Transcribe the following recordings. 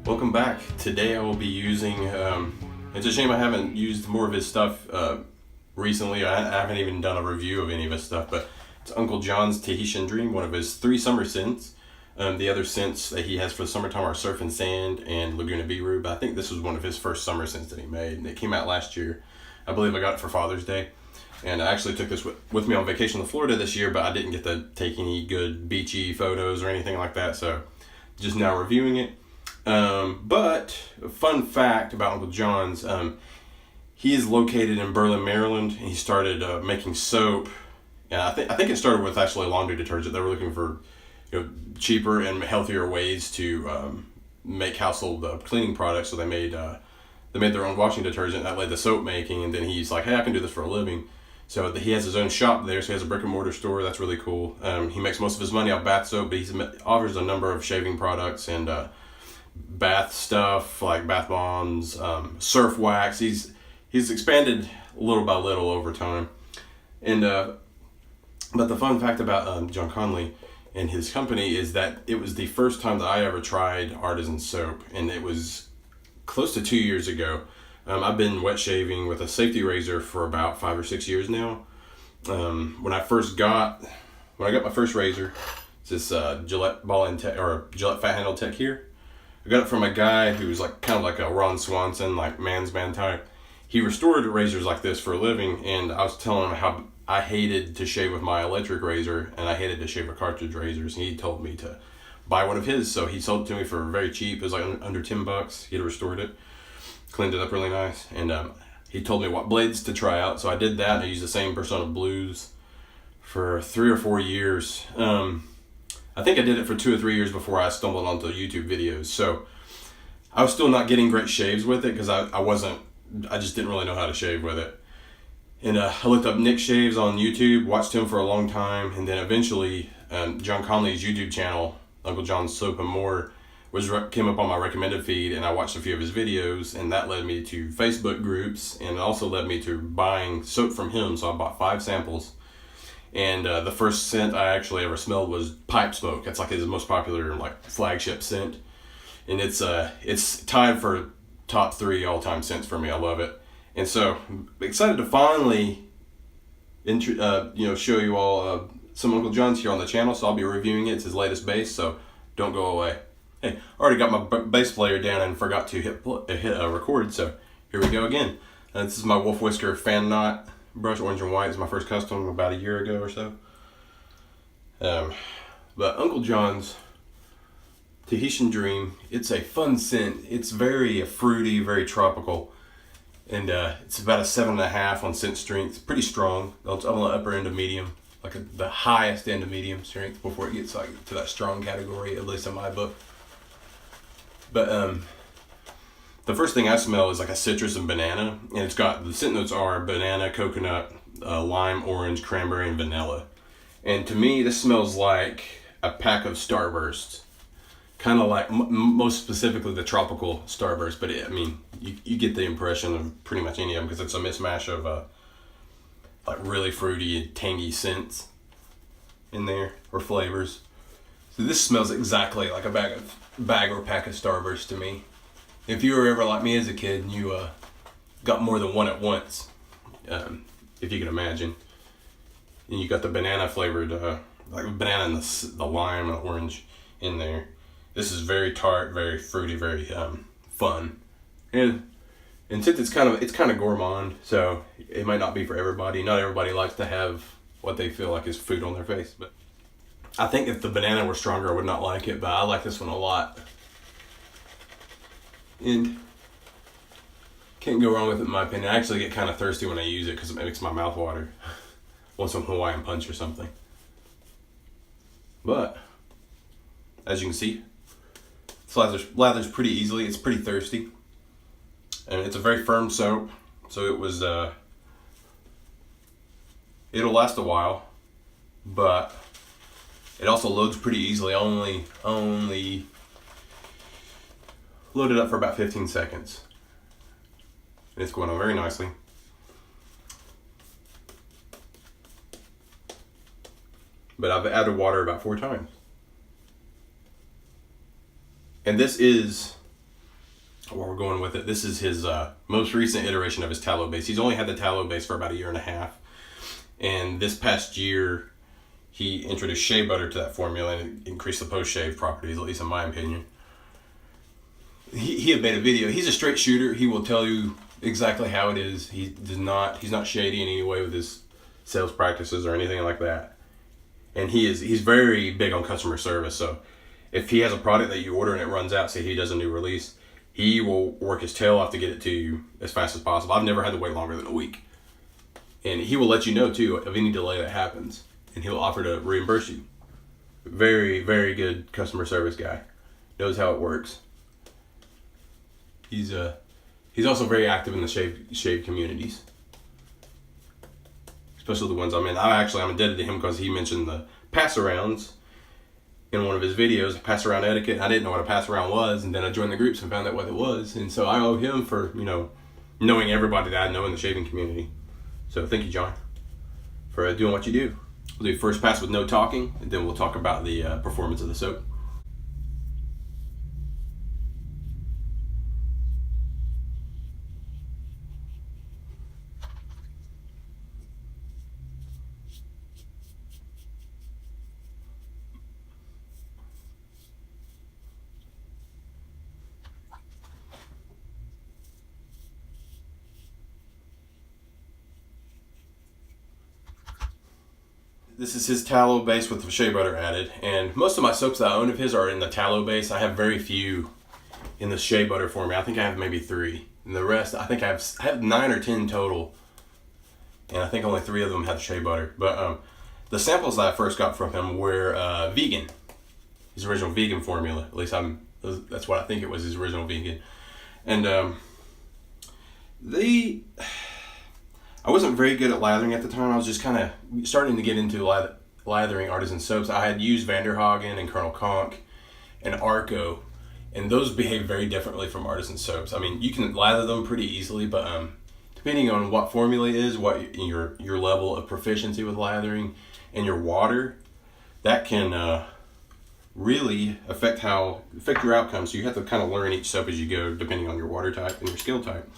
Welcome back. Today I will be using, it's a shame I haven't used more of his stuff recently. I haven't even done a review of any of his stuff, but it's Uncle Jon's Tahitian Dream, one of his 3 summer scents. The other scents that he has for the summertime are Surf and Sand and Laguna Beirut, but I think this was one of his first summer scents that he made, and it came out last year. I believe I got it for Father's Day, and I actually took this with me on vacation to Florida this year, but I didn't get to take any good beachy photos or anything like that, so just now reviewing it. But a fun fact about Uncle Jon's, he is located in Berlin, Maryland, and he started making soap. And I think it started with actually laundry detergent. They were looking for cheaper and healthier ways to make household cleaning products, so they made their own washing detergent. That led to soap making, and then he's like, hey, I can do this for a living. So he has his own shop there, so he has a brick and mortar store. That's really cool. He makes most of his money off bath soap, but he offers a number of shaving products and bath stuff like bath bombs, surf wax. He's expanded little by little over time. And but the fun fact about Jon Conley and his company is that it was the first time that I ever tried artisan soap, and it was close to 2 years ago. I've been wet shaving with a safety razor for about 5 or 6 years now. When I got my first razor, it's this Gillette ball and tech, or Gillette fat handle tech here. I got it from a guy who was kind of like a Ron Swanson, like man's man type. He restored razors like this for a living, and I was telling him how I hated to shave with my electric razor, and I hated to shave with cartridge razors. And he told me to buy one of his, so he sold it to me for very cheap. It was like under $10. He had restored it, cleaned it up really nice, and he told me what blades to try out. So I did that, and I used the same Persona Blues for 3 or 4 years. I think I did it for 2 or 3 years before I stumbled onto YouTube videos. So I was still not getting great shaves with it because I just didn't really know how to shave with it. And I looked up Nick Shaves on YouTube, watched him for a long time, and then eventually Jon Conley's YouTube channel, Uncle Jon's Soap and More, came up on my recommended feed, and I watched a few of his videos, and that led me to Facebook groups, and it also led me to buying soap from him. So I bought 5 samples. And the first scent I actually ever smelled was Pipe Smoke. That's like his most popular flagship scent, and it's tied for top 3 all-time scents for me. I love it, and so I'm excited to finally show you all some Uncle Jon's here on the channel. So I'll be reviewing it. It's his latest base, so don't go away. Hey, I already got my bass player down and forgot to hit record. So here we go again. This is my Wolf Whisker Fan Knot brush, orange and white. Is my first custom about a year ago or so. But Uncle Jon's Tahitian Dream, it's a fun scent. It's very fruity, very tropical, and it's about a 7.5 on scent strength. Pretty strong. I'm on the upper end of medium, the highest end of medium strength before it gets to that strong category, at least in my book. But the first thing I smell is like a citrus and banana, and it's got, the scent notes are banana, coconut, lime, orange, cranberry, and vanilla. And to me, this smells like a pack of starbursts, kind of like most specifically the tropical starburst. But you get the impression of pretty much any of them because it's a mismatch of really fruity and tangy scents in there, or flavors. So this smells exactly like a bag or pack of starburst to me. If you were ever like me as a kid and you got more than one at once, if you can imagine, and you got the banana flavored, like banana and the lime and orange in there. This is very tart, very fruity, very fun, and since it's kind of gourmand, so it might not be for everybody. Not everybody likes to have what they feel like is food on their face, but I think if the banana were stronger, I would not like it. But I like this one a lot. And can't go wrong with it in my opinion. I actually get kind of thirsty when I use it because it makes my mouth water. Want some Hawaiian punch or something. But as you can see, it lathers pretty easily. It's pretty thirsty, and it's a very firm soap. So it'll last a while, but it also loads pretty easily. Only load it up for about 15 seconds. And it's going on very nicely. But I've added water about 4 times. And this is where we're going with it. This is his most recent iteration of his tallow base. He's only had the tallow base for about 1.5 years. And this past year, he introduced shea butter to that formula and increased the post-shave properties, at least in my opinion. He had made a video. He's a straight shooter. He will tell you exactly how it is. He's not shady in any way with his sales practices or anything like that. And he's very big on customer service. So if he has a product that you order and it runs out, say he does a new release, he will work his tail off to get it to you as fast as possible. I've never had to wait longer than a week. And he will let you know too of any delay that happens, and he'll offer to reimburse you. Very, very good customer service guy. Knows how it works. He's also very active in the shave communities, especially the ones I'm in. I'm indebted to him because he mentioned the pass arounds in one of his videos, pass around etiquette. I didn't know what a pass around was, and then I joined the groups and found out what it was, and so I owe him for knowing everybody that I know in the shaving community. So thank you, Jon, for doing what you do. We'll do first pass with no talking, and then we'll talk about the performance of the soap. This is his tallow base with the shea butter added, and most of my soaps that I own of his are in the tallow base. I have very few in the shea butter format. I think I have maybe 3, and the rest I think I have 9 or 10 total, and I think only 3 of them have shea butter. But the samples that I first got from him were vegan, his original vegan formula. At least that's what I think it was, his original vegan, and I wasn't very good at lathering at the time. I was just kind of starting to get into lathering artisan soaps. I had used Vanderhagen and Colonel Conch and Arco, and those behave very differently from artisan soaps. I mean, you can lather them pretty easily, but depending on what formula it is, what your level of proficiency with lathering, and your water, that can really affect your outcome. So you have to kind of learn each soap as you go, depending on your water type and your skill type.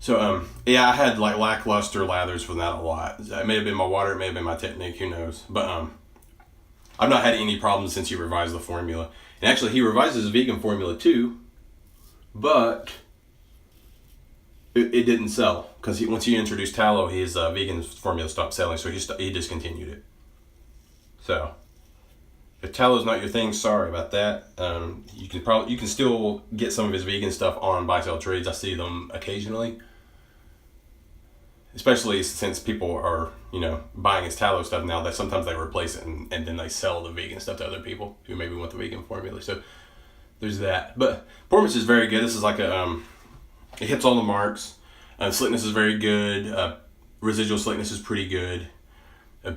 So, I had like lackluster lathers from that a lot. It may have been my water, it may have been my technique, who knows. But I've not had any problems since he revised the formula. And actually, he revised his vegan formula too, but it didn't sell. Because once he introduced tallow, his vegan formula stopped selling, so he discontinued it. So, if tallow's not your thing, sorry about that. You can still get some of his vegan stuff on buy sell trades. I see them occasionally. Especially since people are, buying his tallow stuff now, that sometimes they replace it and then they sell the vegan stuff to other people who maybe want the vegan formula. So there's that. But performance is very good. This is like it hits all the marks. Slickness is very good. Residual slickness is pretty good.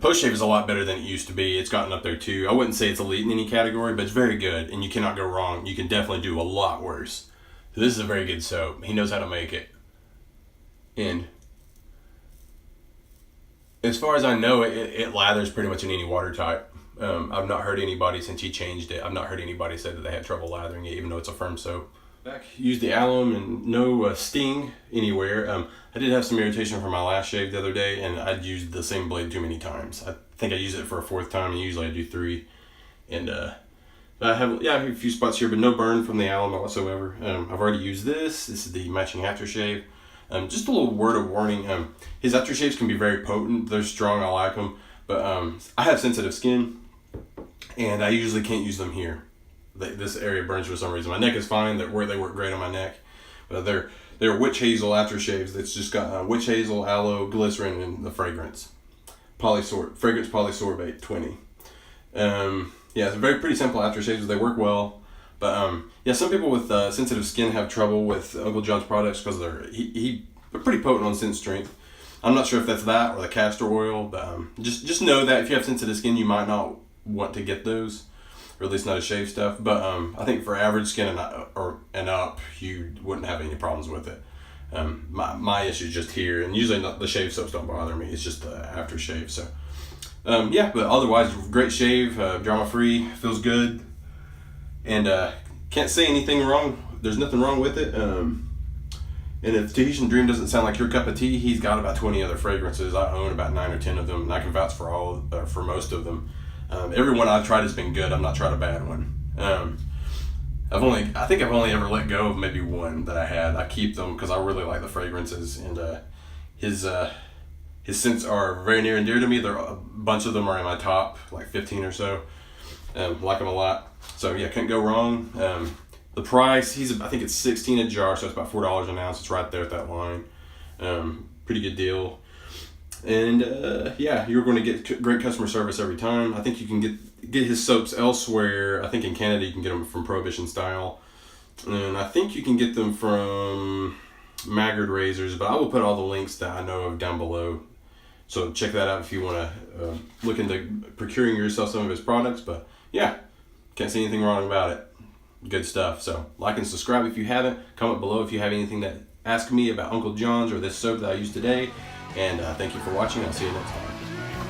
Post shave is a lot better than it used to be. It's gotten up there too. I wouldn't say it's elite in any category, but it's very good, and you cannot go wrong. You can definitely do a lot worse. So this is a very good soap. He knows how to make it. And as far as I know, it lathers pretty much in any water type. I've not heard anybody, since he changed it, I've not heard anybody say that they had trouble lathering it, even though it's a firm soap. Back, used the alum and no sting anywhere. I did have some irritation from my last shave the other day, and I'd used the same blade too many times. I think I used it for a 4th time, and usually I do 3. And I have a few spots here, but no burn from the alum whatsoever. I've already used this. This is the matching aftershave. Just a little word of warning. His aftershaves can be very potent. They're strong. I like them, but I have sensitive skin, and I usually can't use them here. This area burns for some reason. My neck is fine. They work great on my neck. But they're witch hazel aftershaves. That's just got witch hazel, aloe, glycerin, and the fragrance. Fragrance polysorbate 20. It's very pretty simple aftershaves. They work well. But some people with sensitive skin have trouble with Uncle Jon's products because they're pretty potent on scent strength. I'm not sure if that's that or the castor oil, but just know that if you have sensitive skin, you might not want to get those. Or at least not a shave stuff, but I think for average skin and up, you wouldn't have any problems with it. My issue is just here, and usually the shave soaps don't bother me. It's just the aftershave. So but otherwise, great shave, drama free, feels good, and can't say anything wrong there's nothing wrong with it. And if Tahitian Dream doesn't sound like your cup of tea, he's got about 20 other fragrances. I own about 9 or 10 of them, and I can vouch for most of them. Every one I've tried has been good. I've not tried a bad one. I think I've only ever let go of maybe one that I had. I keep them because I really like the fragrances, and his scents are very near and dear to me. A bunch of them are in my top, like 15 or so. Like them a lot. So yeah, couldn't go wrong. The price, I think it's $16 a jar, so it's about $4 an ounce. It's right there at that line. Pretty good deal. And yeah, you're going to get great customer service every time. I think you can get his soaps elsewhere. I think in Canada you can get them from Prohibition Style. And I think you can get them from Maggard Razors, but I will put all the links that I know of down below. So check that out if you want to look into procuring yourself some of his products. But yeah, can't see anything wrong about it. Good stuff. So like and subscribe if you haven't. Comment below if you have anything to ask me about Uncle John's or this soap that I used today. And thank you for watching. I'll see you next time.